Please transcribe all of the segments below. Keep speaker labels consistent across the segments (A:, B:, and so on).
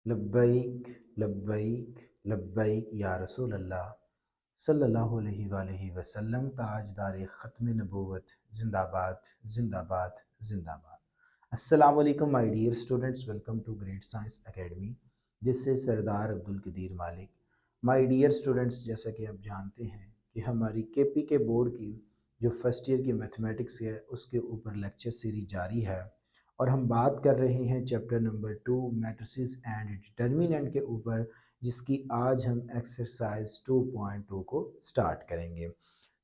A: लब्बैक लब्बैक लब्बैक या रसूल अल्लाह सल्लल्लाहु अलैहि वसल्लम। ताजदार ख़त्म नबूवत जिंदाबाद जिंदाबाद जिंदाबाद। अस्सलाम वालेकुम my dear students, welcome to Great Science Academy. This is Sardar Abdul Qadir Malik. My dear students, जैसा कि आप जानते हैं कि हमारी केपी के बोर्ड की जो फर्स्ट ईयर की मैथमेटिक्स है उसके ऊपर लेक्चर सीरीज जारी है और हम बात कर रहे हैं chapter number 2 matrices and determinant के ऊपर, जिसकी आज हम एक्सरसाइज 2.2 को स्टार्ट करेंगे।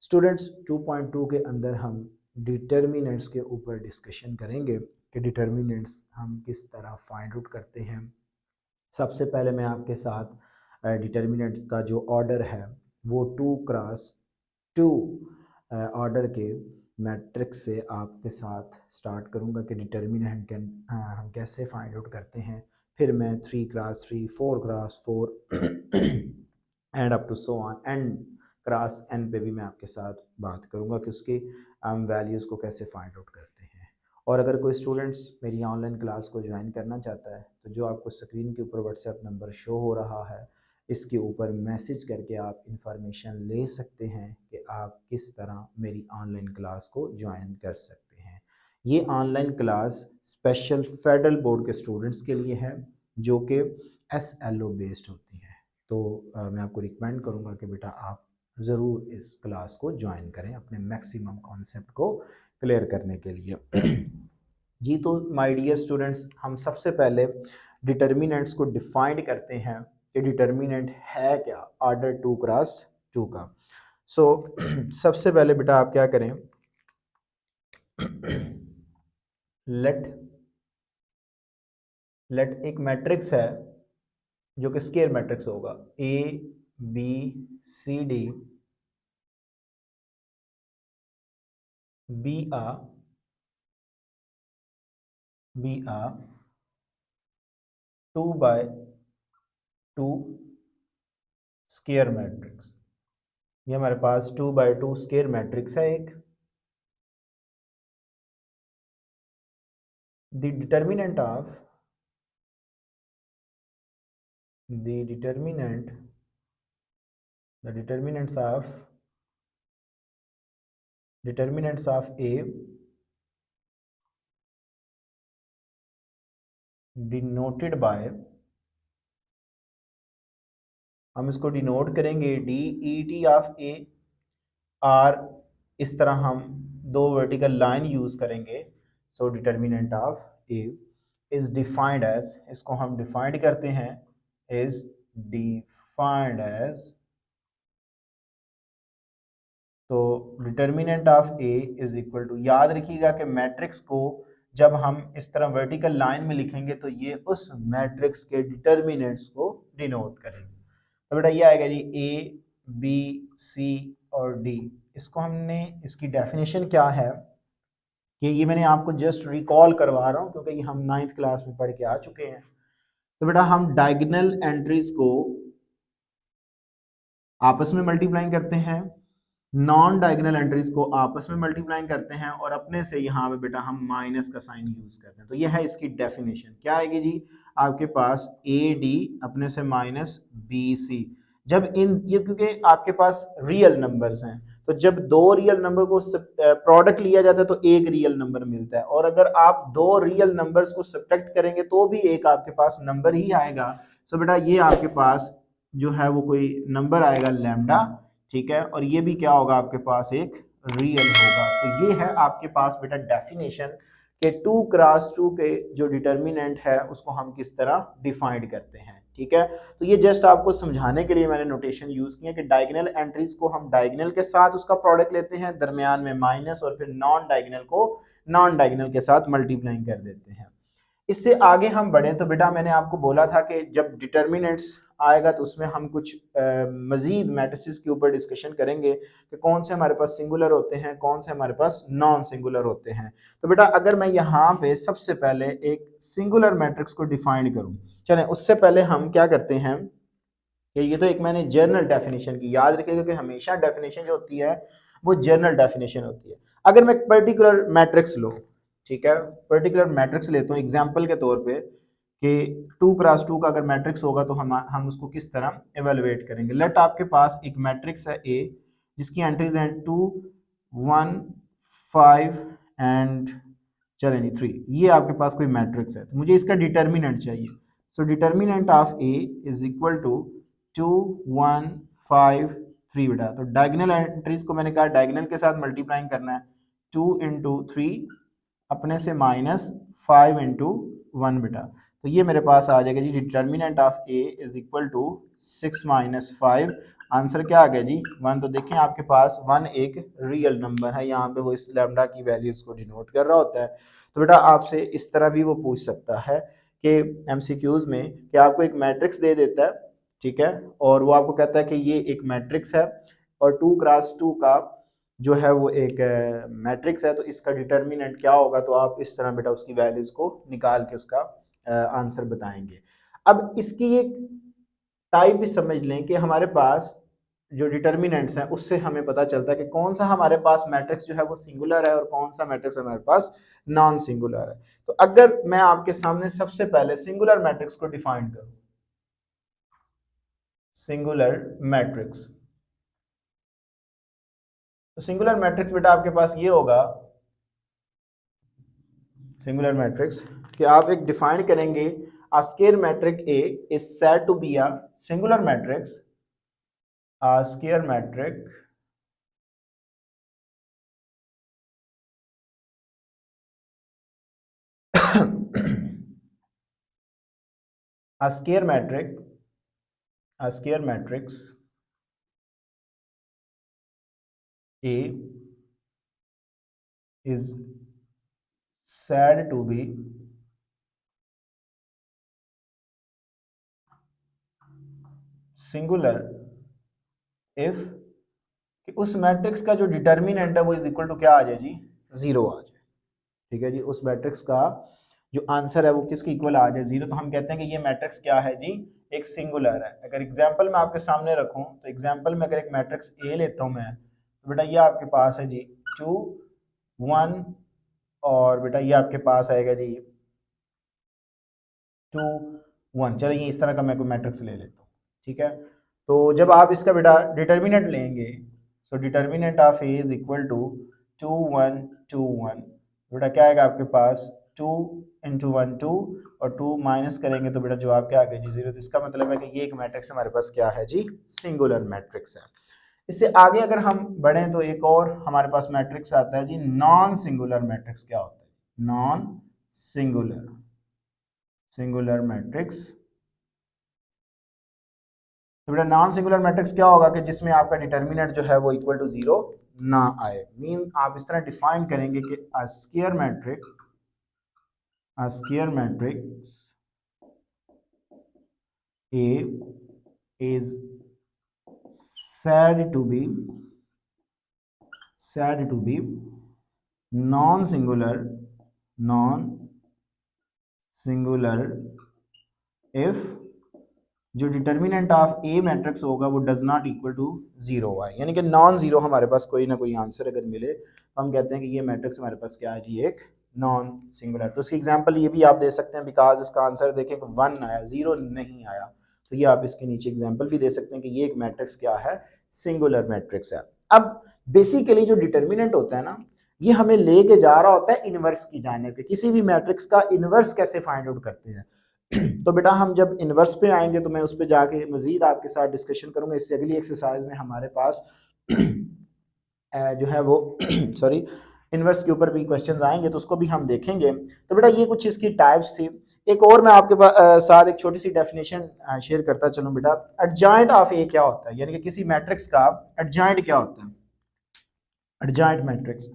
A: स्टूडेंट्स, 2.2 के अंदर हम डिटर्मिनेंट्स के ऊपर डिस्कशन करेंगे कि डिटर्मिनेंट्स हम किस तरह फाइंड आउट करते हैं। सबसे पहले मैं आपके साथ डिटर्मिनेंट का जो ऑर्डर है वो 2x2 ऑर्डर के मैट्रिक्स से आपके साथ स्टार्ट करूंगा कि डिटर्मिनेंट हम कैसे फाइंड आउट करते हैं। फिर मैं 3x3 4x4 and up to so on and cross N पे भी मैं आपके साथ बात करूंगा कि उसकी वैल्यूज़ को कैसे फाइंड आउट करते हैं। और अगर कोई स्टूडेंट्स मेरी ऑनलाइन क्लास को ज्वाइन करना चाहता है तो जो आपको स्क्रीन के ऊपर व्हाट्सएप नंबर शो हो रहा है इसके ऊपर मैसेज करके आप इंफॉर्मेशन ले सकते हैं कि आप किस तरह मेरी ऑनलाइन क्लास को ज्वाइन कर सकते हैं। ये online class special federal board के स्टूडेंट्स के लिए है जो कि SLO बेस्ड होती है। तो मैं आपको रिकमेंड करूँगा कि बेटा आप ज़रूर इस क्लास को ज्वाइन करें अपने मैक्सिमम कॉन्सेप्ट को क्लियर करने के लिए। जी, तो माय डियर स्टूडेंट्स, हम सबसे पहले डिटर्मिनेंट्स को डिफाइन करते हैं कि डिटर्मिनेंट है क्या ऑर्डर 2x2 का। सो सबसे पहले बेटा आप क्या करें, लेट एक मैट्रिक्स है जो कि स्केयर मैट्रिक्स होगा ABCD be a 2x2 square matrix. ये हमारे पास 2x2 स्केयर मैट्रिक्स है एक। The determinant of the determinants of A denoted by, हम इसको डिनोट करेंगे DET ऑफ A और इस तरह हम दो वर्टिकल लाइन यूज करेंगे। So determinant of A is defined as, इसको हम डिफाइंड करते हैं इज डिफाइंड एज, तो determinant of A is equal to, याद रखिएगा कि मैट्रिक्स को जब हम इस तरह वर्टिकल लाइन में लिखेंगे तो ये उस मैट्रिक्स के डिटर्मिनेंट्स को डिनोट करेंगे। तो बेटा ये आएगा जी A B C और D। इसको हमने, इसकी डेफिनेशन क्या है कि ये मैंने आपको जस्ट रिकॉल करवा रहा हूँ क्योंकि ये हम 9th क्लास में पढ़ के आ चुके हैं। तो बेटा हम डायगोनल एंट्रीज को आपस में मल्टीप्लाई करते हैं, नॉन डायगोनल एंट्रीज को आपस में मल्टीप्लाई करते हैं और अपने से यहाँ पे बेटा हम माइनस का साइन यूज करते हैं। तो ये है इसकी डेफिनेशन। क्या आएगी जी, आपके पास AD अपने से माइनस BC। जब इन ये, क्योंकि आपके पास रियल नंबर्स हैं तो जब दो रियल नंबर को प्रोडक्ट लिया जाता है तो एक रियल नंबर मिलता है, और अगर आप दो रियल नंबर्स को सब्ट्रैक्ट करेंगे तो भी एक आपके पास नंबर ही आएगा। सो बेटा ये आपके पास जो है वो कोई नंबर आएगा लैम्डा, ठीक है, और ये भी क्या होगा आपके पास एक रियल होगा। तो ये है आपके पास बेटा डेफिनेशन के 2x2 के जो डिटर्मिनेंट है उसको हम किस तरह डिफाइंड करते हैं। ठीक है, तो ये जस्ट आपको समझाने के लिए मैंने नोटेशन यूज किया कि डायगोनल एंट्रीज को हम डायगोनल के साथ उसका प्रोडक्ट लेते हैं, दरमियान में माइनस, और फिर नॉन डायगोनल को नॉन डायगोनल के साथ मल्टीप्लाई कर देते हैं। इससे आगे हम बढ़े तो बेटा मैंने आपको बोला था कि जब डिटर्मिनेंट्स आएगा तो उसमें हम कुछ मजीद मैट्रिसेस के ऊपर डिस्कशन करेंगे कि कौन से हमारे पास सिंगुलर होते हैं, कौन से हमारे पास नॉन सिंगुलर होते हैं। तो बेटा अगर मैं यहाँ पे सबसे पहले एक सिंगुलर मैट्रिक्स को डिफाइन करूँ, चलें उससे पहले हम क्या करते हैं कि ये तो एक मैंने जर्नल डेफिनेशन की, याद रखिएगा कि हमेशा डेफिनेशन जो होती है वो जर्नल डेफिनेशन होती है। अगर मैं पर्टिकुलर मैट्रिक्स लो, ठीक है, पर्टिकुलर मैट्रिक्स लेता हूँ एग्जाम्पल के तौर पे कि 2x2 का अगर मैट्रिक्स होगा तो हम उसको किस तरह एवेलुएट करेंगे। लेट आपके पास एक मैट्रिक्स है ए जिसकी एंट्रीज हैं 2 1 5 एंड चलें जी 3। ये आपके पास कोई मैट्रिक्स है तो मुझे इसका डिटर्मिनेंट चाहिए। So determinant of A is equal to 2 1 5 3 बेटा। तो डायगोनल एंट्रीज को मैंने कहा डायगोनल के साथ मल्टीप्लाइंग करना है। 2 इंटू 3 अपने से माइनस 5 इंटू 1 बेटा। तो ये मेरे पास आ जाएगा जी determinant of A is equal to 6 minus 5। Answer क्या आ गया जी 1। तो देखें आपके पास 1 एक रियल नंबर है, यहाँ पे वो इस लैम्डा की वैल्यूज को डिनोट कर रहा होता है। तो बेटा आपसे इस तरह भी वो पूछ सकता है कि एमसीक्यूज में कि आपको एक मैट्रिक्स दे देता है, ठीक है, और वो आपको कहता है कि ये एक मैट्रिक्स है और 2x2 का जो है वो एक मैट्रिक्स है, तो इसका डिटर्मिनेंट क्या होगा। तो आप इस तरह बेटा उसकी वैल्यूज को निकाल के उसका आंसर बताएंगे। अब इसकी एक टाइप भी समझ लें कि हमारे पास जो डिटर्मिनेंट्स हैं उससे हमें पता चलता है कि कौन सा हमारे पास मैट्रिक्स जो है वो सिंगुलर है और कौन सा मैट्रिक्स हमारे पास नॉन सिंगुलर है। तो अगर मैं आपके सामने सबसे पहले सिंगुलर मैट्रिक्स को डिफाइन करूं, सिंगुलर मैट्रिक्स, तो सिंगुलर मैट्रिक्स बेटा आपके पास ये होगा, सिंगुलर मैट्रिक्स कि आप एक डिफाइन करेंगे a square matrix A is said to be a singular matrix, a square matrix a square matrix, a square matrix A is said to be singular if कि उस मैट्रिक्स का जो determinant है वो इज इक्वल टू क्या आ जाए जी, zero आ जाए। ठीक है जी, उस मैट्रिक्स का जो आंसर है वो किसके इक्वल आ जाए, जीरो। तो हम कहते हैं कि ये मैट्रिक्स क्या है जी, एक सिंगुलर है। अगर एग्जांपल मैं आपके सामने रखूं तो एग्जांपल में अगर एक मैट्रिक्स ए लेता हूं मैं, तो बेटा ये आपके पास है जी 2 1 और बेटा ये आपके पास आएगा जी 2 1। चलिए इस तरह का मैं कोई मैट्रिक्स ले लेता हूँ, ठीक है। तो जब आप इसका बेटा डिटर्मिनेंट लेंगे, so determinant of A is equal to 2 1 2 1। बेटा क्या आएगा आपके पास 2 इंटू 1 2 और 2 माइनस करेंगे तो बेटा जवाब क्या आ गया जी 0। तो इसका मतलब है कि ये एक मैट्रिक्स हमारे पास क्या है जी, सिंगुलर मैट्रिक्स है। इससे आगे अगर हम बढ़ें तो एक और हमारे पास मैट्रिक्स आता है जी नॉन सिंगुलर मैट्रिक्स। क्या होता है नॉन सिंगुलर, सिंगुलर मैट्रिक्स। तो बेटा नॉन सिंगुलर मैट्रिक्स क्या होगा कि जिसमें आपका डिटर्मिनेंट जो है वो इक्वल टू जीरो ना आए। मीन आप इस तरह डिफाइन करेंगे कि a square matrix, a square matrix A is said to be, said to be non singular, non singular if जो डिटर्मिनेंट ऑफ ए मैट्रिक्स होगा वो does not equal to zero आए। यानी कि नॉन जीरो हमारे पास कोई ना कोई आंसर अगर मिले तो हम कहते हैं कि ये मैट्रिक्स हमारे पास क्या है जी, एक नॉन सिंगुलर। तो इसकी एग्जांपल ये भी आप दे सकते हैं, बिकॉज इसका आंसर देखें कि 1 आया, जीरो नहीं आया। तो ये आप इसके नीचे एग्जांपल भी दे सकते हैं कि ये एक मैट्रिक्स क्या है, सिंगुलर मैट्रिक्स है। अब बेसिकली जो डिटर्मिनेंट होता है ना, ये हमें लेके जा रहा होता है इनवर्स की जानिब के। किसी भी मैट्रिक्स का इनवर्स कैसे फाइंड आउट करते हैं तो बेटा हम जब इन्वर्स पे आएंगे तो मैं उस पर जाके मजीद आपके साथ डिस्कशन करूंगा। इससे अगली एक्सरसाइज में हमारे पास जो है वो सॉरी इन्वर्स के ऊपर भी क्वेश्चंस आएंगे तो उसको भी हम देखेंगे। तो बेटा ये कुछ इसकी टाइप्स थी। एक और मैं आपके साथ एक छोटी सी डेफिनेशन शेयर करता चलूँ बेटा। एडजॉइंट ऑफ ए क्या होता है, यानी कि किसी मैट्रिक्स का एडजॉइंट क्या होता है, एडजॉइंट मैट्रिक्स।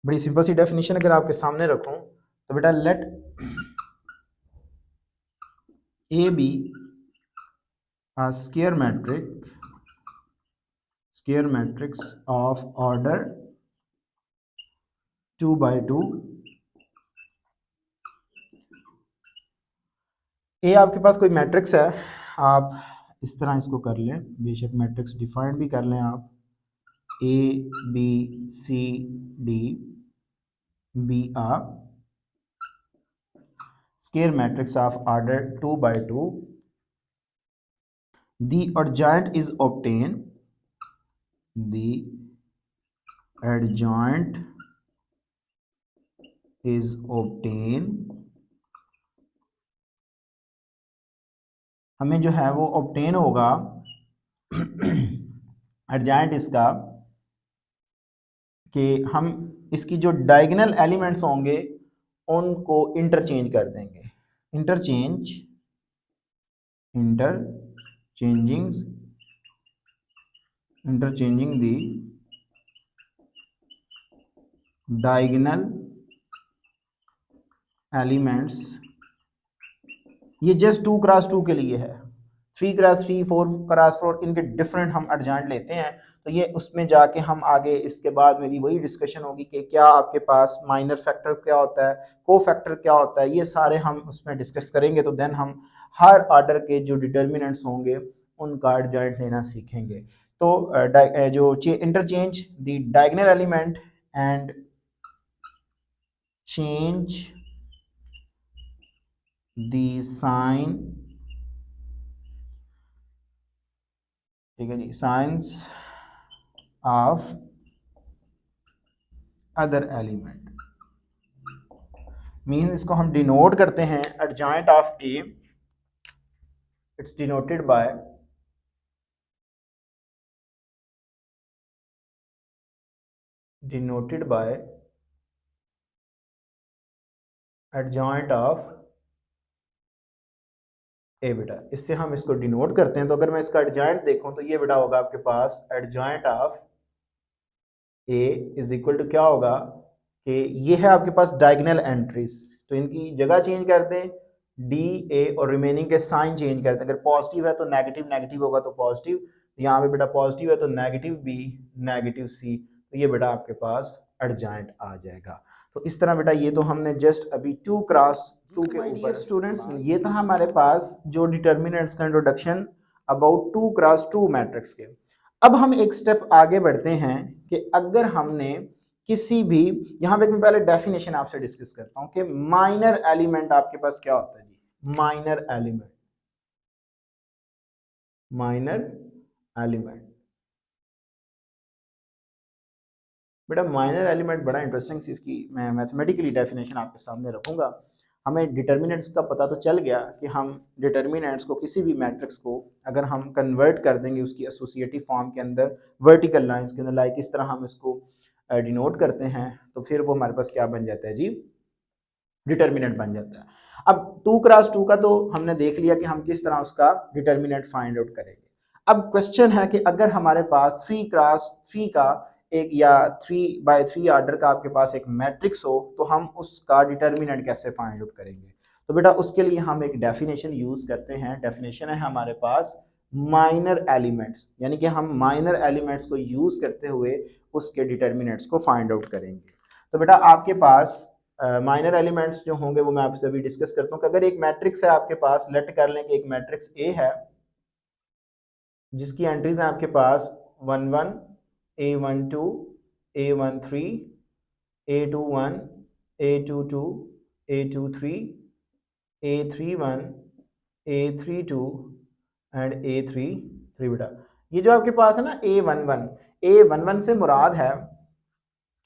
A: बड़ी सिंपल सी डेफिनेशन अगर आपके सामने रखूं तो बेटा let A be a square matrix of order 2 by 2। A आपके पास कोई मैट्रिक्स है आप इस तरह इसको कर लें, बेशक मैट्रिक्स डिफाइंड भी कर लें आप, ABCD be a square matrix of order 2 by 2. The adjoint is obtained. The adjoint is obtained. हमें जो है वो obtain होगा adjoint इसका कि हम इसकी जो डायगोनल एलिमेंट्स होंगे उनको इंटरचेंज कर देंगे, interchanging the diagonal elements। ये जस्ट 2x2 के लिए है, 3x3 4x4 इनके डिफरेंट हम एडजॉइंट लेते हैं। तो ये उसमें जाके हम आगे इसके बाद मेरी वही डिस्कशन होगी कि क्या आपके पास माइनर फैक्टर क्या होता है, को फैक्टर क्या होता है, ये सारे हम उसमें डिस्कस करेंगे। तो देन हम हर ऑर्डर के जो डिटर्मिनेंट्स होंगे उनका एडजॉइंट लेना सीखेंगे। तो जो interchange the diagonal element and change the sign, ठीक है जी, signs of other element mean इसको हम डिनोट करते हैं adjoint of A, it's denoted by adjoint of A. बेटा इससे हम इसको डिनोट करते हैं। तो अगर मैं इसका एडजॉइंट देखूं तो ये बेटा होगा आपके पास adjoint of A is equal to क्या होगा कि ये है आपके पास डायगोनल एंट्रीज, तो इनकी जगह चेंज कर दें, डी ए, और रिमेनिंग के साइन चेंज कर दें। अगर पॉजिटिव है तो नेगेटिव, नेगेटिव होगा तो पॉजिटिव, यहाँ पे बेटा पॉजिटिव है तो नेगेटिव बी, नेगेटिव सी, तो ये बेटा आपके पास एडजॉइंट आ जाएगा। तो इस तरह बेटा ये तो हमने जस्ट अभी 2x2 के ऊपर स्टूडेंट्स, ये था हमारे पास जो डिटर्मिनेंट्स का इंट्रोडक्शन अबाउट 2x2 मैट्रिक्स के। अब हम एक स्टेप आगे बढ़ते हैं कि अगर हमने किसी भी, यहाँ पे मैं पहले डेफिनेशन आपसे डिस्कस करता हूँ कि माइनर एलिमेंट आपके पास क्या होता है जी, माइनर एलिमेंट बेटा माइनर एलिमेंट बड़ा इंटरेस्टिंग सी, इसकी मैं मैथमेटिकली डेफिनेशन आपके सामने रखूंगा। हमें डिटर्मिनेंट्स का पता तो चल गया कि हम डिटर्मिनेंट्स को किसी भी मैट्रिक्स को अगर हम कन्वर्ट कर देंगे उसकी एसोसिएटिव फॉर्म के अंदर वर्टिकल लाइंस के अंदर, लाइक इस तरह हम इसको डिनोट करते हैं, तो फिर वो हमारे पास क्या बन जाता है जी, डिटर्मिनेंट बन जाता है। अब 2x2 का तो हमने देख लिया कि हम किस तरह उसका डिटर्मिनेंट फाइंड आउट करेंगे। अब क्वेश्चन है कि अगर हमारे पास 3x3 का एक या 3x3 ऑर्डर का आपके पास एक मैट्रिक्स हो तो हम उसका डिटर्मिनेंट कैसे फाइंड आउट करेंगे। तो बेटा उसके लिए हम एक डेफिनेशन यूज करते हैं, डेफिनेशन है हमारे पास माइनर एलिमेंट्स, यानी कि हम माइनर एलिमेंट्स को यूज करते हुए उसके डिटर्मिनेंट्स को फाइंड आउट करेंगे। तो बेटा आपके पास माइनर एलिमेंट्स जो होंगे वो मैं आपसे अभी डिस्कस करता हूँ कि अगर एक मैट्रिक्स है आपके पास, लेट कर लें कि एक मैट्रिक्स ए है जिसकी एंट्रीज हैं आपके पास 1 1 A12 A13 A21 A22 A23 A31 A32 and A33। बेटा ये जो आपके पास है ना A11 से मुराद है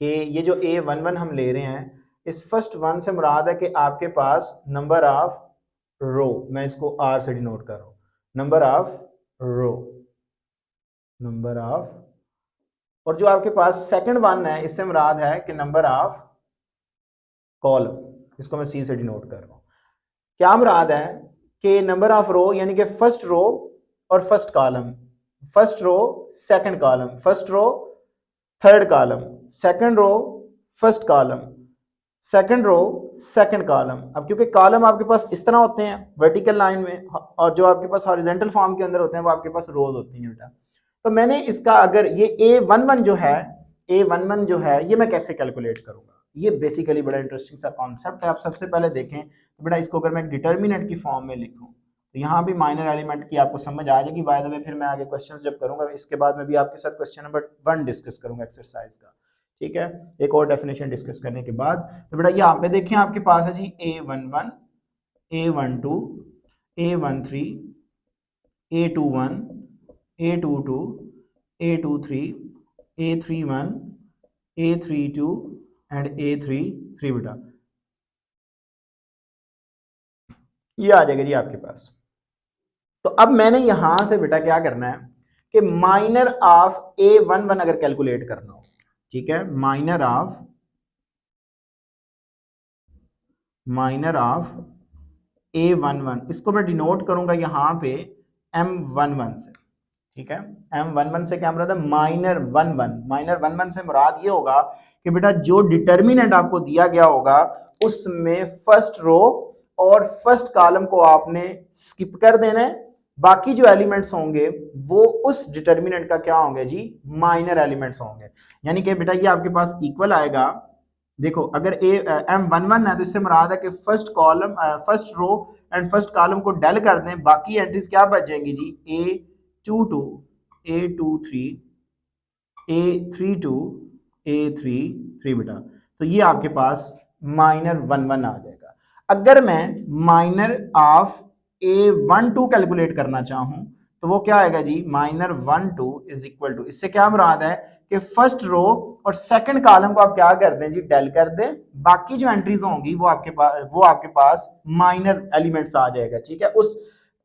A: कि ये जो A11 हम ले रहे हैं, इस फर्स्ट वन से मुराद है कि आपके पास नंबर ऑफ रो, मैं इसको R से डिनोट कर रहा हूँ, number of row, number of, और जो आपके पास सेकंड वन है इससे मुराद है कि नंबर ऑफ कॉलम, इसको मैं C से डिनोट कर रहा हूँ। क्या मुराद है कि नंबर ऑफ रो, यानी कि फर्स्ट रो और first column, first row second column, first row third column, second row first column, second row second column. अब क्योंकि कॉलम आपके पास इस तरह होते हैं वर्टिकल लाइन में, और जो आपके पास हॉरिजॉन्टल फॉर्म के अंदर होते हैं वो आपके पास रोज होती हैं बेटा। तो मैंने इसका अगर ये A11 जो है, A11 जो है ये मैं कैसे कैलकुलेट करूंगा, ये बेसिकली बड़ा इंटरेस्टिंग सा कॉन्सेप्ट है। आप सबसे पहले देखें तो बेटा इसको अगर मैं डिटर्मिनेंट की फॉर्म में लिखूं, तो यहाँ भी माइनर एलिमेंट की आपको समझ आ जाएगी। बाय द वे फिर मैं आगे क्वेश्चन जब करूंगा इसके बाद में भी आपके साथ क्वेश्चन नंबर 1 डिस्कस करूंगा एक्सरसाइज का, ठीक है, एक और डेफिनेशन डिस्कस करने के बाद। तो बेटा यहाँ पे देखिए आपके पास है जी A11, A12, A13, A21, A22, A23, A31, A32 and A33 बेटा ये आ जाएगा जी आपके पास। तो अब मैंने यहां से बेटा क्या करना है कि माइनर ऑफ A11 अगर कैलकुलेट करना हो, ठीक है, माइनर ऑफ A11 इसको मैं डिनोट करूंगा यहां पे M11 से, ठीक है। M11 से क्या मुराद है? माइनर 11। माइनर 11 से मुराद ये होगा कि बेटा जो डिटर्मिनेंट आपको दिया गया होगा उसमें फर्स्ट रो और फर्स्ट कॉलम को आपने स्किप कर देना है, बाकी जो एलिमेंट्स होंगे वो उस डिटर्मिनेंट का क्या होंगे जी? माइनर एलिमेंट्स होंगे। यानी कि बेटा ये आपके पास इक्वल आएगा। देखो अगर M11 है तो इससे मुराद है कि first column first row and first column को डेल कर दें, बाकी एंट्रीज क्या बच जाएंगी जी? A22, A23, A32, A33 बेटा। तो ये आपके पास माइनर 11 आ जाएगा। अगर मैं माइनर ऑफ A12 कैलकुलेट करना चाहूं तो वो क्या आएगा जी? माइनर 12 इज इक्वल टू, इससे क्या मुराद है कि फर्स्ट रो और सेकंड कॉलम को आप क्या कर दें जी? डेल कर दें, बाकी जो एंट्रीज होंगी वो आपके पास माइनर एलिमेंट्स आ जाएगा, ठीक है, उस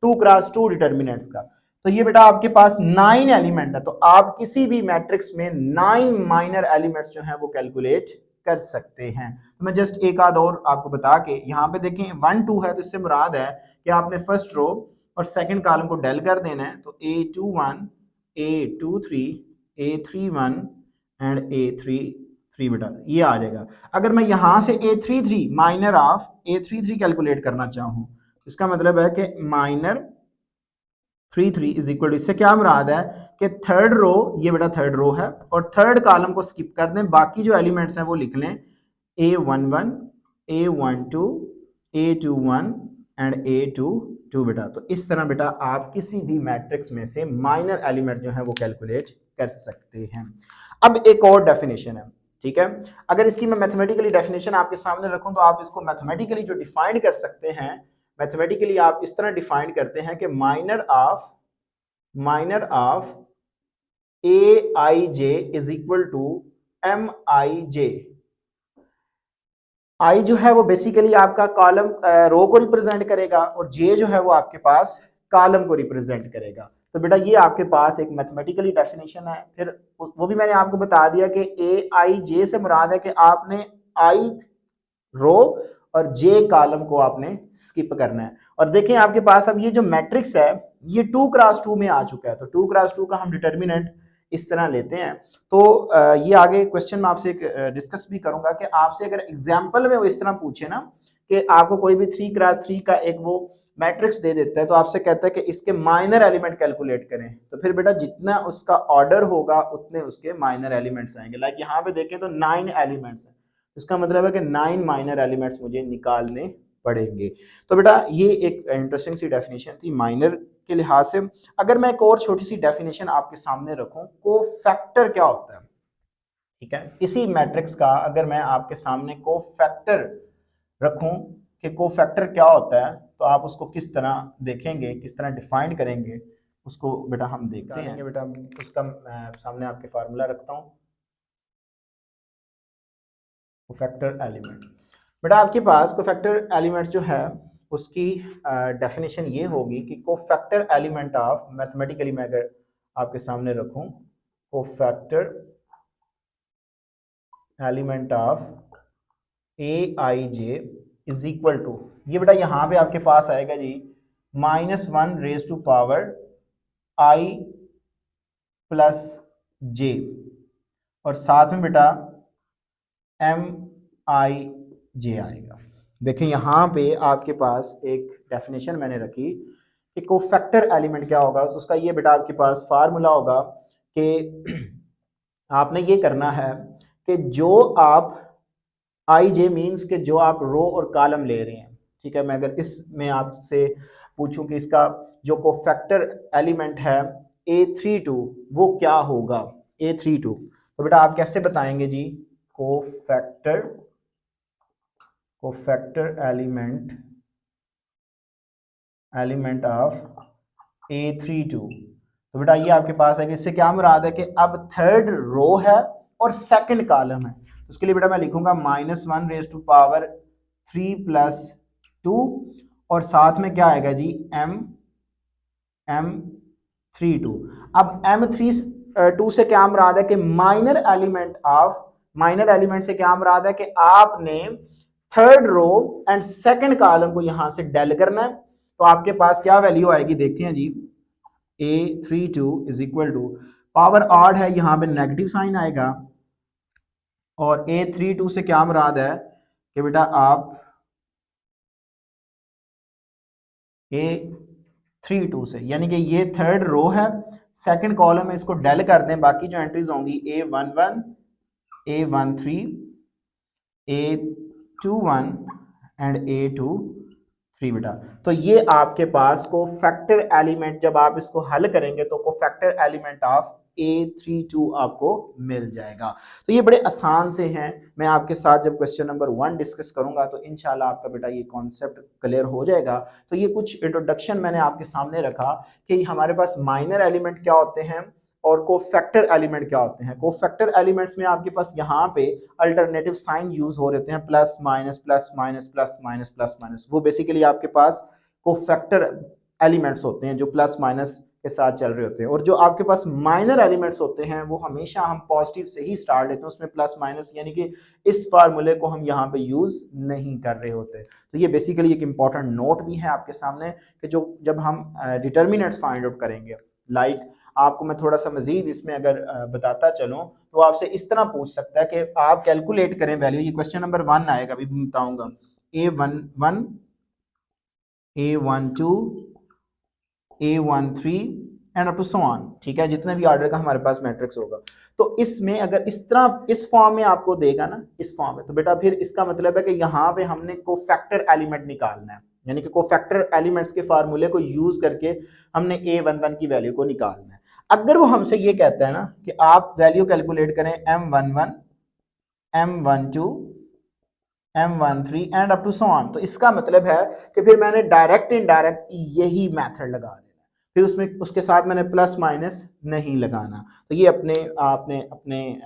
A: 2x2 डिटर्मिनेंट्स का। तो ये बेटा आपके पास 9 एलिमेंट है, तो आप किसी भी मैट्रिक्स में 9 माइनर एलिमेंट्स जो है वो कैलकुलेट कर सकते हैं। तो मैं जस्ट एक आध और आपको बता के यहाँ पे देखें 1 2 है तो इससे मुराद है कि आपने फर्स्ट रो और सेकंड कॉलम को डेल कर देना है, तो A21, A23, A31 and A33 बेटा ये आ जाएगा। अगर मैं यहां से A33 minor of A33 calculate करना चाहूं इसका मतलब है कि माइनर 33 इज इक्वल टू, इससे क्या मुराद है कि थर्ड रो, ये बेटा थर्ड रो है, और थर्ड कॉलम को स्किप कर दें, बाकी जो एलिमेंट्स हैं वो लिख लें A11, A12, A21 and A22 बेटा। तो इस तरह बेटा आप किसी भी मैट्रिक्स में से माइनर एलिमेंट जो है वो कैलकुलेट कर सकते हैं। अब एक और डेफिनेशन है, ठीक है, अगर इसकी मैं मैथमेटिकली डेफिनेशन आपके सामने रखूं तो आप इसको मैथमेटिकली जो डिफाइन कर सकते हैं, मैथमेटिकली आप इस तरह डिफाइन करते हैं कि minor of A I J is equal to M I J. I जो है वो बेसिकली आपका कॉलम रो को रिप्रेजेंट करेगा और जे जो है वो आपके पास कॉलम को रिप्रेजेंट करेगा। तो बेटा ये आपके पास एक मैथमेटिकली डेफिनेशन है। फिर वो भी मैंने आपको बता दिया कि ए आई जे से मुराद है कि आपने आई रो और जे कॉलम को आपने स्किप करना है। और देखें आपके पास अब ये जो मैट्रिक्स है ये 2x2 में आ चुका है, तो 2x2 का हम डिटर्मिनेंट इस तरह लेते हैं। तो ये आगे क्वेश्चन में आपसे डिस्कस भी करूंगा कि आपसे अगर एग्जाम्पल में वो इस तरह पूछे ना कि आपको कोई भी 3x3 का एक वो मैट्रिक्स दे देता है तो आपसे कहता है कि इसके माइनर एलिमेंट कैलकुलेट करें, तो फिर बेटा जितना उसका ऑर्डर होगा उतने उसके माइनर एलिमेंट्स आएंगे। लाइक यहाँ पे देखें तो 9 एलिमेंट्स हैं, इसका मतलब है कि 9 माइनर एलिमेंट्स मुझे निकालने पड़ेंगे। तो बेटा ये एक इंटरेस्टिंग सी डेफिनेशन थी माइनर के लिहाज से। अगर मैं एक और छोटी सी डेफिनेशन आपके सामने रखूं, कोफैक्टर क्या होता है, ठीक है, इसी मैट्रिक्स का अगर मैं आपके सामने कोफैक्टर रखूं कि कोफैक्टर क्या होता है तो आप उसको किस तरह देखेंगे, किस तरह डिफाइन करेंगे, उसको बेटा हम देखते हैं। बेटा उसका सामने आपके फार्मूला रखता हूं, कोफैक्टर एलिमेंट। बेटा आपके पास कोफैक्टर एलिमेंट जो है उसकी डेफिनेशन ये होगी कि कोफैक्टर एलिमेंट ऑफ, मैथमेटिकली मैं अगर आपके सामने रखूं, cofactor element of A I J is equal to, ये बेटा यहां पे आपके पास आएगा जी -1 raise to power I plus J, और साथ में बेटा एम आई जे आएगा। देखें यहाँ पे आपके पास एक डेफिनेशन मैंने रखी कि कोफैक्टर एलिमेंट क्या होगा, उसका ये बेटा आपके पास फार्मूला होगा कि आपने ये करना है कि जो आप आई जे मीन्स के जो आप रो और कॉलम ले रहे हैं, ठीक है, मैं अगर इसमें आपसे पूछूं कि इसका जो कोफैक्टर एलिमेंट है A32 वो क्या होगा, A32, तो बेटा आप कैसे बताएंगे जी? कोफैक्टर एलिमेंट ऑफ A32, तो बेटा ये आपके पास है कि इससे क्या मुराद है कि अब थर्ड रो है और सेकंड कॉलम है, तो उसके लिए बेटा मैं लिखूंगा -1⁻³ और साथ में क्या आएगा जी M32। अब M32 से क्या मुराद है कि माइनर एलिमेंट से क्या मुराद है कि आपने third row and second column को यहां से डेल करना है, तो आपके पास क्या वैल्यू आएगी देखते हैं जी। A32 is equal to, power odd है यहां पे नेगेटिव साइन आएगा, और A32 से क्या मुराद है कि बेटा आप A32 से, यानी कि ये थर्ड रो है, सेकंड कॉलम में इसको डेल कर दें, बाकी जो एंट्रीज होंगी A11 A13 A21 and A23 बेटा। तो ये आपके पास को फैक्टर एलिमेंट, जब आप इसको हल करेंगे तो को फैक्टर एलिमेंट ऑफ A32 आपको मिल जाएगा। तो ये बड़े आसान से हैं, मैं आपके साथ जब क्वेश्चन नंबर 1 डिस्कस करूंगा तो इंशाल्लाह आपका बेटा ये कॉन्सेप्ट क्लियर हो जाएगा। तो ये कुछ इंट्रोडक्शन मैंने आपके सामने रखा कि हमारे पास माइनर एलिमेंट क्या होते हैं और कोफैक्टर एलिमेंट क्या होते हैं। कोफैक्टर एलिमेंट्स में आपके पास यहाँ पे अल्टरनेटिव साइन यूज हो रहे हैं, plus minus plus minus plus minus plus minus, वो बेसिकली आपके पास कोफैक्टर एलिमेंट्स होते हैं जो प्लस माइनस के साथ चल रहे होते हैं। और जो आपके पास माइनर एलिमेंट्स होते हैं वो हमेशा हम पॉजिटिव से ही स्टार्ट लेते हैं, उसमें प्लस माइनस यानी कि इस फार्मूले को हम यहाँ पे यूज नहीं कर रहे होते। तो ये बेसिकली एक इंपॉर्टेंट नोट भी है आपके सामने कि जो जब हम डिटर्मिनेंट्स फाइंड आउट करेंगे, लाइक आपको मैं थोड़ा सा मजीद इसमें अगर बताता चलूं तो आपसे इस तरह पूछ सकता है कि आप कैलकुलेट करें वैल्यू, ये क्वेश्चन नंबर 1 आएगा, अभी बताऊंगा, A11 A12 A13 and up to so on, ठीक है, जितने भी ऑर्डर का हमारे पास मैट्रिक्स होगा। तो इसमें अगर इस तरह इस फॉर्म में आपको देगा ना, इस फॉर्म में, तो बेटा फिर इसका मतलब है कि यहाँ पे हमने कोफैक्टर एलिमेंट निकालना है, यानी कि कोफैक्टर एलिमेंट्स के फार्मूले को यूज करके हमने A11 की वैल्यू को निकालना है। अगर वो हमसे ये कहता है ना कि आप वैल्यू कैलकुलेट करें M11 M12 M13 and up to so on, तो इसका मतलब है कि फिर मैंने डायरेक्ट इनडायरेक्ट यही मेथड लगा देना, फिर उसमें उसके साथ मैंने प्लस माइनस नहीं लगाना। तो ये आपने अपने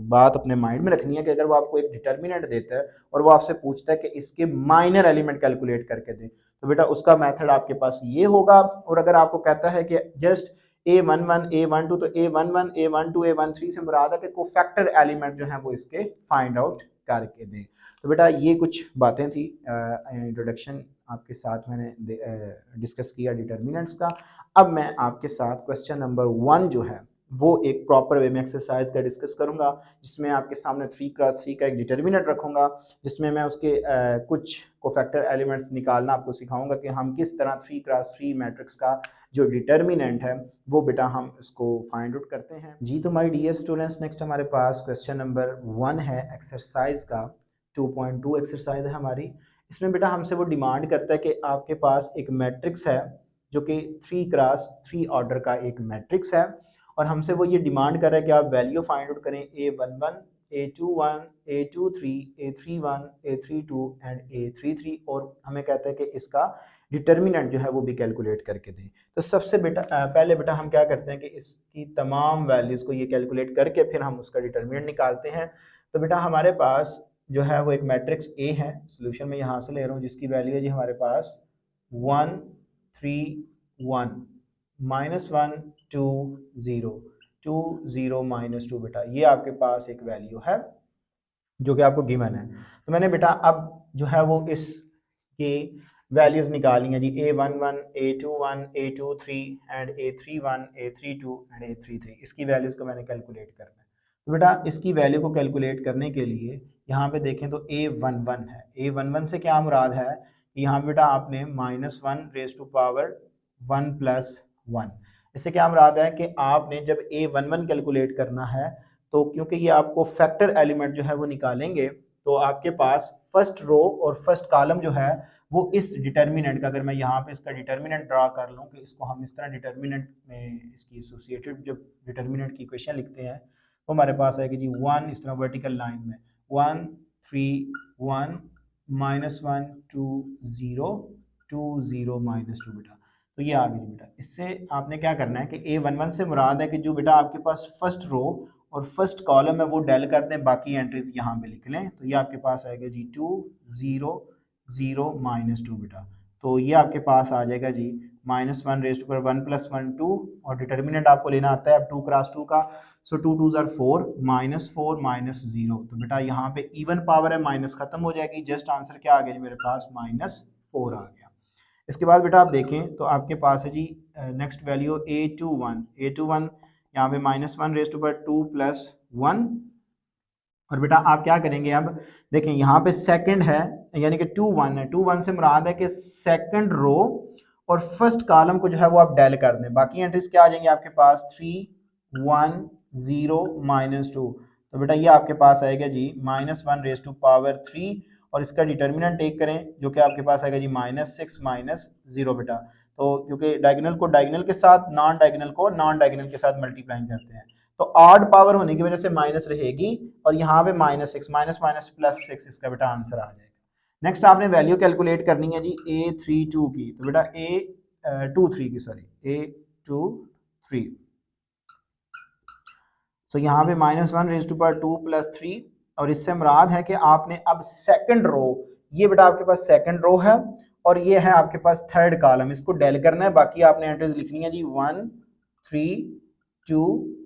A: बात अपने माइंड में रखनी है कि अगर वो आपको एक डिटर्मिनेंट देता है और वो आपसे पूछता है कि इसके माइनर एलिमेंट कैलकुलेट करके दे, तो बेटा उसका मेथड आपके पास ये होगा। और अगर आपको कहता है कि जस्ट A11 A12, तो A11 A12 A13 से मुराद है कि कोफैक्टर एलिमेंट जो है वो इसके फाइंड आउट करके दें। तो बेटा ये कुछ बातें थी, इंट्रोडक्शन आपके साथ मैंने डिस्कस किया डिटर्मिनेंट्स का। अब मैं आपके साथ क्वेश्चन नंबर 1 जो है वो एक प्रॉपर वे में एक्सरसाइज का डिस्कस करूंगा, जिसमें आपके सामने 3x3 का एक डिटर्मिनेंट रखूंगा, जिसमें मैं उसके कुछ कोफैक्टर एलिमेंट्स निकालना आपको सिखाऊंगा कि हम किस तरह 3x3 मैट्रिक्स का जो डिटर्मिनेंट है वो बेटा हम इसको फाइंड आउट करते हैं जी। तो माय डियर स्टूडेंट्स, नेक्स्ट हमारे पास क्वेश्चन नंबर 1 है एक्सरसाइज का, 2.2 एक्सरसाइज है हमारी। इसमें बेटा हमसे वो डिमांड करता है कि आपके पास एक मैट्रिक्स है जो कि 3x3 ऑर्डर का एक मैट्रिक्स है, और हमसे वो ये डिमांड कर रहा है कि आप वैल्यू फाइंड आउट करें A11 A21 A23 A31 A32 and A33, और हमें कहता है कि इसका डिटर्मिनेंट जो है वो भी कैलकुलेट करके दें। तो सबसे पहले बेटा हम क्या करते हैं कि इसकी तमाम वैल्यूज़ को ये कैलकुलेट करके फिर हम उसका डिटर्मिनेंट निकालते हैं। तो बेटा हमारे पास जो है वो एक मैट्रिक्स ए है, सोल्यूशन में यहाँ से ले रहा हूँ, जिसकी वैल्यू है जी हमारे पास 1 3 1 -1 2 0 2 0 -2 बेटा, ये आपके पास एक वैल्यू है जो कि आपको गिवन है। तो मैंने बेटा अब जो है वो इसके वैल्यूज निकाली हैं जी, A11 A21 A23 and A31 A32 and A33, इसकी वैल्यूज को मैंने कैलकुलेट करना है। तो बेटा इसकी वैल्यू को कैलकुलेट करने के लिए यहाँ पे देखें तो A11 है, A11 से क्या मुराद है कि यहाँ पे बेटा आपने -1⁻1 + 1, इससे क्या मुराद है कि आपने जब A11 कैलकुलेट करना है तो क्योंकि ये आपको फैक्टर एलिमेंट जो है वो निकालेंगे, तो आपके पास फर्स्ट रो और फर्स्ट कॉलम जो है वो इस डिटर्मिनेंट का, अगर मैं यहाँ पे इसका डिटर्मिनेंट ड्रा कर लूँ कि इसको हम इस तरह डिटर्मिनेंट में इसकी एसोसिएटेड जब डिटर्मिनेंट की इक्वेशन लिखते हैं तो हमारे पास आएगी जी 1 इस तरह वर्टिकल लाइन में 1 3 1 -1 2 0 2 0 -2 बेटा। तो ये आ गई बेटा। इससे आपने क्या करना है कि A11 से मुराद है कि जो बेटा आपके पास फर्स्ट रो और फर्स्ट कॉलम है वो डेल कर दें, बाकी एंट्रीज यहाँ पे लिख लें। तो ये आपके पास आएगा जी 2 0 0 -2 बेटा। तो ये आपके पास आ जाएगा जी -1 रेज़ टू पावर 1 + 1 2 और डिटर्मिनेंट आपको लेना आता है अब 2 क्रॉस 2 का। सो 2 2 ज़ार 4 -4 -0। तो बेटा यहाँ पे इवन पावर है, माइनस खत्म हो जाएगी, जस्ट आंसर क्या आ गया जी मेरे पास -4 आ गया। इसके बाद बेटा आप देखें तो आपके पास है जी नेक्स्ट वैल्यू A21 यहाँ पे -1 रेज़ टू पावर 2 + 1 और बेटा आप क्या करेंगे अब देखें यहाँ पे सेकंड है यानी कि 2 1 है, 2 1 से मुराद है कि सेकंड रो और फर्स्ट कॉलम को जो है वो आप डेल कर दें, बाकी एंट्रीज क्या आ जाएंगे आपके पास 3 1 0 -2। तो बेटा ये आपके पास आएगा जी -1 रेज़ टू पावर 3 और इसका डिटर्मिनेंट टेक करें जो कि आपके पास आएगा जी -6 -0 बेटा। तो क्योंकि डायगोनल को डायगोनल के साथ, नॉन डायगोनल को नॉन डायगोनल के साथ मल्टीप्लाई करते हैं तो ऑड पावर होने की वजह से माइनस रहेगी और यहाँ पे -6 माइनस प्लस 6 इसका बेटा आंसर आ जाएगा। नेक्स्ट आपने वैल्यू कैलकुलेट करनी है जी A32 की। तो बेटा A23 की, सॉरी A23। तो यहाँ पे -1 रेज़ टू पावर 2 + 3 और इससे मुराद है कि आपने अब सेकंड रो, ये बेटा आपके पास सेकंड रो है और ये है आपके पास थर्ड कॉलम, इसको डेल करना है, बाकी आपने एंट्रीज लिखनी है जी 1 3 2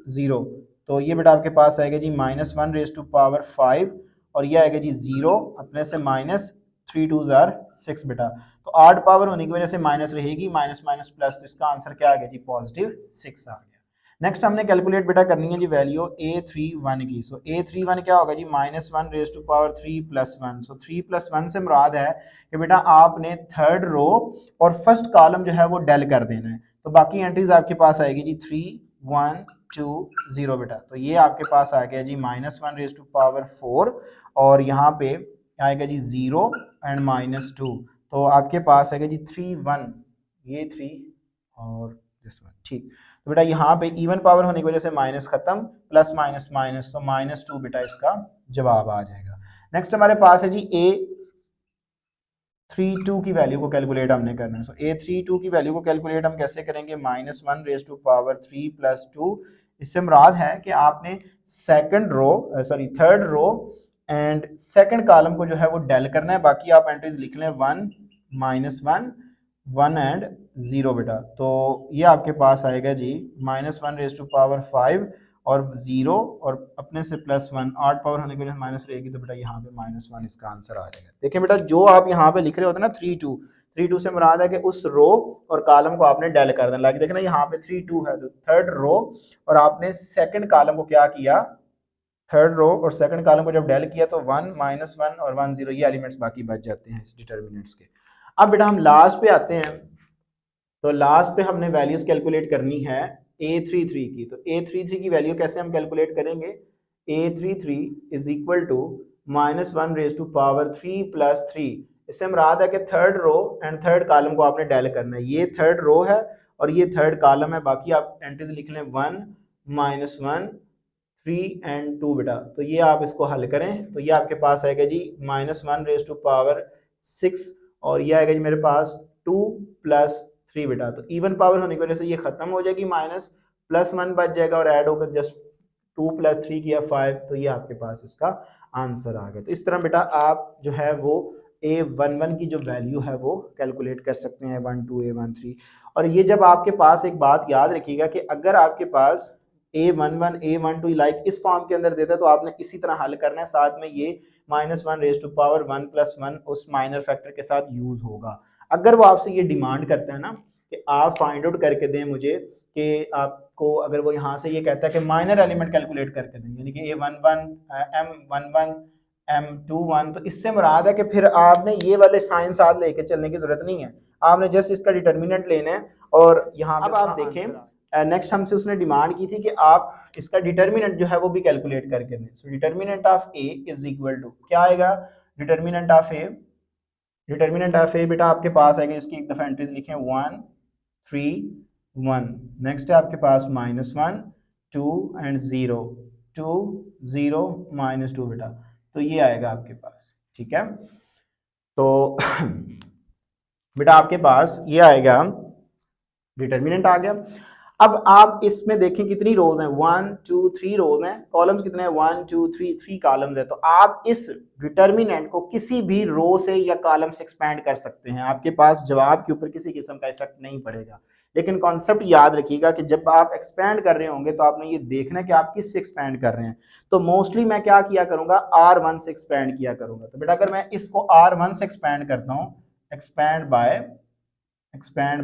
A: 0। तो ये बेटा आपके पास आएगा जी -1 रेज़ टू पावर 5 और ये आएगा जी 0 अपने से -3 2 ज़ार 6 बेटा। तो ऑड पावर होने की वजह से माइनस रहेगी, माइनस माइनस प्लस, तो इसका आंसर क्या आ गया जी +6 आ गया। नेक्स्ट हमने कैलकुलेट बेटा करनी है जी वैल्यू A31 की। सो A31 क्या होगा जी -1 रेज़ टू पावर 3 + 1। सो 3 + 1 से मुराद है कि बेटा आपने थर्ड रो और फर्स्ट कॉलम जो है वो डेल कर देना है। तो बाकी एंट्रीज आपके पास आएगी जी 3 1 2 0 बेटा। तो ये आपके पास आ गया जी -1 रेज़ टू पावर 4 और यहाँ पे आएगा जी 0 एंड -2। तो आपके पास आएगा जी 3 1, ये 3 और दिस वन, ठीक। तो बेटा यहाँ पे इवन पावर होने की वजह से माइनस खत्म, प्लस माइनस माइनस, तो -2 बेटा इसका जवाब आ जाएगा। नेक्स्ट हमारे पास है जी A32 की वैल्यू को कैलकुलेट हमने करना है। सो A32 की वैल्यू को कैलकुलेट हम कैसे करेंगे, -1 रेज़ टू पावर 3 + 2। इससे मुराद है कि आपने second row sorry third row and second column को जो है वो डेल करना है, बाकी आप एंट्रीज लिख लें 1 -1 1 एंड 0 बेटा। तो ये आपके पास आएगा जी -1 रेज़ टू पावर 5 और 0 और अपने से +1, 8 पावर होने के लिए माइनस रहेगी, तो बेटा यहाँ पे -1 इसका आंसर आ जाएगा। देखिए बेटा जो आप यहाँ पे लिख रहे होते हैं ना 3 2 से मुराद है कि उस रो और कॉलम को आपने डेल कर देना। लाइक देखना यहाँ पे 3 2 है तो थर्ड रो और आपने सेकंड कॉलम को क्या किया, थर्ड रो और सेकंड कॉलम को जब डेल किया तो 1 -1 और 1 0 ये एलिमेंट्स बाकी बच जाते हैं इस डिटर्मिनेंट्स के। अब बेटा हम लास्ट पे आते हैं, तो लास्ट पे हमने वैल्यूज कैलकुलेट करनी है A33 की। तो A33 की वैल्यू कैसे हम कैलकुलेट करेंगे, A33 is equal to -1 raise to power 3 + 3। इससे मुराद है कि third row and third column को आपने डेल करना है। ये थर्ड रो है और ये थर्ड कॉलम है, बाकी आप एंट्रीज लिख लें 1 -1 3 एंड 2 बेटा। तो ये आप इसको हल करें तो ये आपके पास आएगा जी -1 रेज़ टू पावर 6 और ये आएगा जी मेरे पास 2 + 3 बेटा। तो इवन पावर होने की वजह से ये खत्म हो जाएगी, माइनस +1 बच जाएगा और ऐड होकर जस्ट 2 + 3 किया 5, तो ये आपके पास इसका आंसर आ गया। तो इस तरह बेटा आप जो है वो A11 की जो वैल्यू है वो कैलकुलेट कर सकते हैं, A12 A13। और ये जब आपके पास एक बात याद रखिएगा कि अगर आपके पास A11 A12 लाइक इस फॉर्म के अंदर देता है तो आपने इसी तरह हल करना है, साथ में ये -1 रेज़ टू पावर 1 + 1 उस माइनर फैक्टर के साथ यूज होगा। अगर वो आपसे ये डिमांड करता है ना कि आप फाइंड आउट करके दें मुझे, कि आपको अगर वो यहाँ से ये कहता है कि माइनर एलिमेंट कैलकुलेट करके दें, यानी कि A11 M11 M21, तो इससे मुराद है कि फिर आपने ये वाले साइन साथ लेके चलने की जरूरत नहीं है, आपने जस्ट इसका डिटर्मिनेंट लेना है। और यहाँ अब आप देखें नेक्स्ट हमसे उसने डिमांड की थी कि आप इसका डिटर्मिनेंट जो है वो भी कैलकुलेट करके दें। So determinant of A is equal to क्या आएगा, determinant of A
B: determinant of A बेटा आपके पास आएगा, इसकी एक दफ़ा एंट्रीज लिखें 1 3 1। नेक्स्ट है आपके पास -1 2 एंड 0 2 0 -2 बेटा, तो ये आएगा आपके पास। ठीक है, तो बेटा आपके पास ये आएगा, डिटर्मिनेंट आ गया। अब आप इसमें देखें कितनी रोज हैं, 1 2 3 रोज हैं, कॉलम्स कितने हैं 1 2 3 3 कॉलम्स है। तो आप इस डिटर्मिनेंट को किसी भी रो से या कॉलम से एक्सपैंड कर सकते हैं, आपके पास जवाब के ऊपर किसी किस्म का इफेक्ट नहीं पड़ेगा। लेकिन कॉन्सेप्ट याद रखिएगा कि जब आप एक्सपैंड कर रहे होंगे तो आपने ये देखना है कि आप किस से एक्सपैंड कर रहे हैं। तो मोस्टली मैं क्या किया करूंगा, R1 से एक्सपैंड किया करूंगा। तो बेटा अगर मैं इसको R1 से एक्सपैंड करता हूं, एक्सपैंड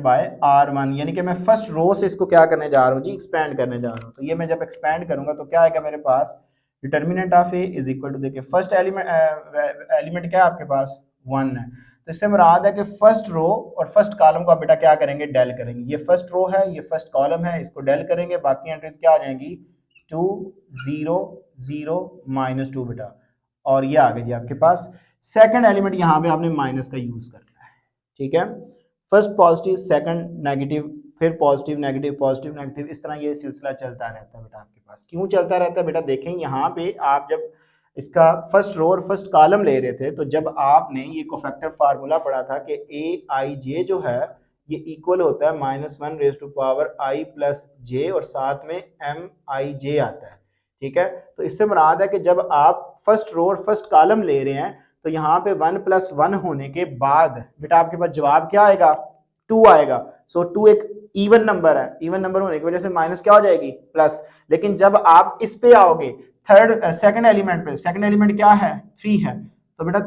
B: बाय R1, यानी कि मैं फर्स्ट रो से इसको क्या करने जा रहा हूँ जी, एक्सपैंड करने जा रहा हूँ। तो ये मैं जब एक्सपैंड करूंगा तो क्या आएगा मेरे पास, determinant of A is equal to, देखिए फर्स्ट एलिमेंट क्या है आपके पास 1 है, तो इससे मुराद है कि फर्स्ट रो और फर्स्ट कॉलम को आप बेटा क्या करेंगे, डेल करेंगे। ये फर्स्ट रो है, ये फर्स्ट कॉलम है, इसको डेल करेंगे, बाकी एंट्रीज क्या आ जाएंगी 2 0 0 -2 बेटा। और ये आ गई जी आपके पास सेकंड एलिमेंट, यहाँ पे आपने माइनस का यूज करना है। ठीक है, फर्स्ट पॉजिटिव सेकंड नेगेटिव, फिर पॉजिटिव नेगेटिव, इस तरह ये सिलसिला चलता रहता है बेटा आपके पास। क्यों चलता रहता है बेटा, देखें यहाँ पे आप जब इसका फर्स्ट रो और फर्स्ट कॉलम ले रहे थे, तो जब आपने ये कोफैक्टर फार्मूला पढ़ा था कि ए आई जे जो है ये इक्वल होता है -1 और साथ में एम आई जे आता है। ठीक है, तो इससे मुराद है कि जब आप फर्स्ट रो और फर्स्ट कॉलम ले रहे हैं तो यहाँ पे 1 + 1 होने के बाद बेटा आपके पास जवाब क्या आएगा, 2 आएगा। सो 2 एक इवन नंबर है, इवन नंबर होने की वजह से माइनस क्या हो जाएगी, प्लस। लेकिन जब आप इस पे आओगे थर्ड सेकंड एलिमेंट पे, सेकंड एलिमेंट क्या है 3 है, तो बेटा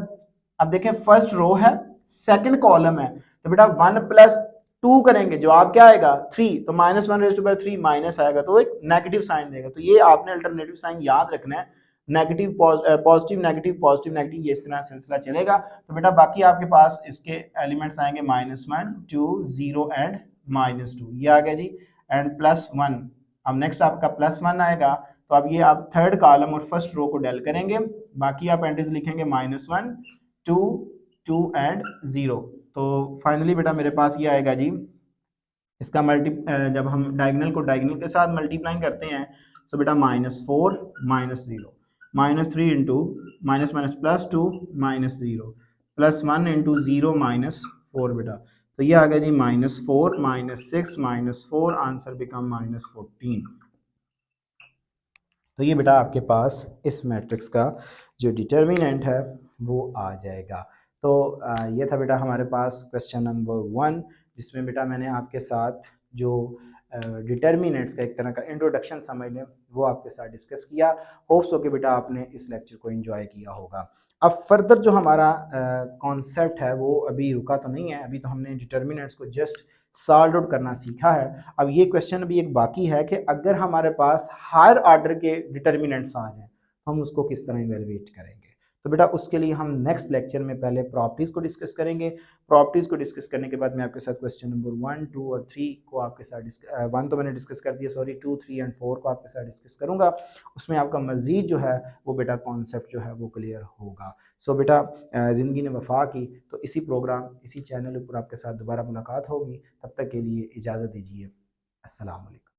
B: अब देखें फर्स्ट रो है सेकंड कॉलम है, तो बेटा 1 + 2 करेंगे, जवाब क्या आएगा 3, तो -1 3 माइनस आएगा, तो एक नेगेटिव साइन देगा। तो ये आपने अल्टरनेटिव साइन याद रखना है, नेगेटिव पॉजिटिव नेगेटिव, ये इस तरह सिलसिला चलेगा। तो बेटा बाकी आपके पास इसके एलिमेंट्स आएंगे -1 2 0 एंड -2, ये आ गया जी, एंड +1। अब नेक्स्ट आपका +1 आएगा, तो अब ये आप थर्ड कॉलम और फर्स्ट रो को डेल करेंगे, बाकी आप एंट्रीज लिखेंगे -1 2 2 एंड 0। तो फाइनली बेटा मेरे पास ये आएगा जी, इसका जब हम डायगोनल को डायगोनल के साथ मल्टीप्लाई करते हैं, तो बेटा -4 -0 -3 इंटू माइनस माइनस +2 -0 +1 इंटू 0 -4 बेटा। तो ये आ गया जी -4 -6 -4, आंसर बिकम -14। तो ये बेटा आपके पास इस मैट्रिक्स का जो डिटर्मिनेंट है वो आ जाएगा। तो ये था बेटा हमारे पास क्वेश्चन नंबर 1, जिसमें बेटा मैंने आपके साथ जो डिटर्मिनेंट्स का एक तरह का इंट्रोडक्शन समझ लें वो आपके साथ डिस्कस किया। होप्स हो कि बेटा आपने इस लेक्चर को एंजॉय किया होगा। अब फर्दर जो हमारा कॉन्सेप्ट है वो अभी रुका तो नहीं है, अभी तो हमने डिटर्मिनेंट्स को जस्ट सॉल्व आउट करना सीखा है। अब ये क्वेश्चन अभी एक बाकी है कि अगर हमारे पास हायर ऑर्डर के डिटर्मिनेंट्स आ जाएं तो हम उसको किस तरह इवेलुएट करेंगे। तो बेटा उसके लिए हम नेक्स्ट लेक्चर में पहले प्रॉपर्टीज़ को डिस्कस करेंगे। प्रॉपर्टीज़ को डिस्कस करने के बाद मैं आपके साथ क्वेश्चन नंबर 1 2 और 3 को आपके साथ 1 तो मैंने डिस्कस कर दिया, सॉरी 2 3 एंड 4 को आपके साथ डिस्कस करूंगा। उसमें आपका मज़ीद जो है वो बेटा कॉन्सेप्ट जो है वो क्लियर होगा। सो बेटा ज़िंदगी ने वफा की, तो इसी प्रोग्राम इसी चैनल पर आपके साथ दोबारा मुलाकात होगी। तब तक के लिए इजाज़त दीजिए। अस्सलाम वालेकुम।